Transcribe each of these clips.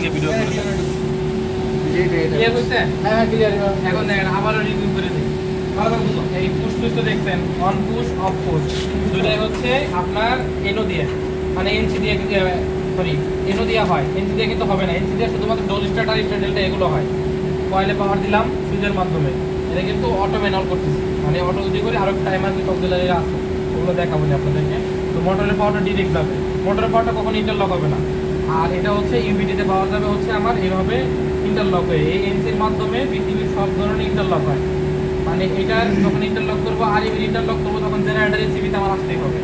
আগে ভিডিও করে দেন। ক্লিয়ার হইছে? হ্যাঁ ক্লিয়ার। এখন দেখেন আবারও রিভিউ করে দিই। এই পুশ সুইচ তো দেখছেন, অন পুশ অফ পুশ দুটাই হচ্ছে আপনার এনো দিয়ে, মানে এনসি দিয়ে, সরি এনো দিয়ে হয়, এনসি দিয়ে কিন্তু হবে না। এনসি দিয়ে শুধুমাত্র ডোল স্টার্টার স্টার্টেলটা এগুলো হয়। কয়েলে পাওয়ার দিলাম সুইচের মাধ্যমে, এটা কিন্তু অটো ম্যানুয়াল করতেছি, মানে অটো যদি করে আরও টাইমার কিন্তু অক্সিলারি আছে, ওগুলো দেখাবো না আপনাদেরকে। তো মোটরের পাওয়ারটা ডিরেক্ট যাবে, মোটরের পাওয়ারটা কখনো ইন্টারলক হবে না। আর এটা হচ্ছে ইউবিটিতে পাওয়ার যাবে হচ্ছে আমার এইভাবে ইন্টারলক হয়ে, এই এনসির মাধ্যমে পৃথিবীর সব ধরনের ইন্টারলক হয়। মানে এটা যখন ইন্টারলক করবো আর এবির ইন্টারলক করবো তখন জেনারেটার এসিবিতে আমার আসতেই হবে।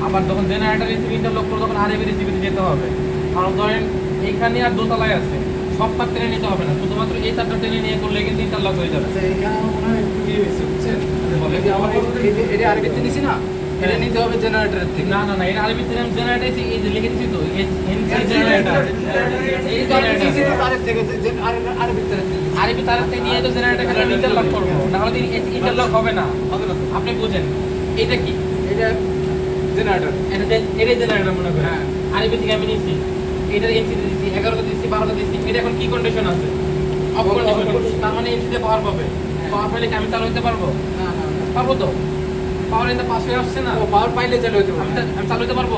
আবার যখন জেনারেটার এসিবি ইন্টারলক করবো তখন আর এবির এসিবিতে যেতে হবে। কারণ ধরেন এইখানে আর দোতলায় আছে, সব তার টেনে নিতে হবে না, শুধুমাত্র এই তারটা টেনে নিয়ে করলে কিন্তু ইন্টারলক হয়ে যাবে। এটা আরবিতে নিছি না, এটা নিতে হবে জেনারেটরের থেকে। না না না, এটা আরবিতে নাম জেনারেটর এই যে লিখে দিছি তো, এনসি জেনারেটর, এই জেনারেটর তারের থেকে আরবি তারের থেকে নিয়ে তো জেনারেটর খালি ইন্টারলক করবো, না হলে ইন্টারলক হবে না। আপনি বুঝেন এটা কি, এটা জেনারেটর, এটা জেনারেটর মনে করেন। হ্যাঁ আরবি থেকে আমি নিয়েছি, এটা এনসিতে দিচ্ছি, 11টা দিচ্ছি, 12টা দিচ্ছি, এটা এখন কি কন্ডিশন আছে? Of condition. তার মানে এনসিতে পাওয়ার পাবে, পাওয়ার পাইলে কি আমি চালু হতে পারবো? পারবো তো, পাওয়ার এর পাশে আসছে না, ও পাওয়ার পাইলে চালু হতে পারবে। আমি চালু হতে পারবো?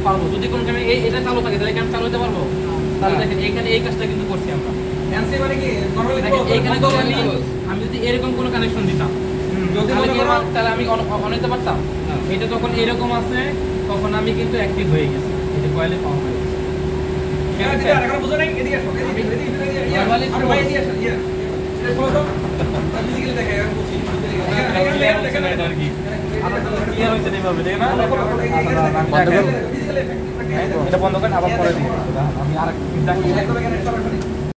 পারবো। যদি কোনো টাইমে এটা চালু থাকে তাহলে কি আমি চালু হতে পারবো? তাহলে দেখেন এখানে এই কাজটা কিন্তু করছি আমরা। এনসি মানে কি নরমালি এখানে তো আমি যদি এরকম কোনো কানেকশন দিতাম তাহলে আমি অন হতে পারতাম। এটা যখন এরকম আছে তখন আমি কিন্তু অ্যাক্টিভ হয়ে গেছি, এটা কয়েলে পাওয়া হয়ে গেছে। এখন বুঝো নাই, এদিকে আসো, আর ভাই এদিকে আসো, এটা ফলো তো ফিজিক্যালি দেখে এখন বুঝি ক্লিয়ার হচ্ছে না এটা আর কি, ক্লিয়ার হচ্ছে না এইভাবে, দেখেন না? এটা বন্ধ করেন, আবার পরে দিই আমি আর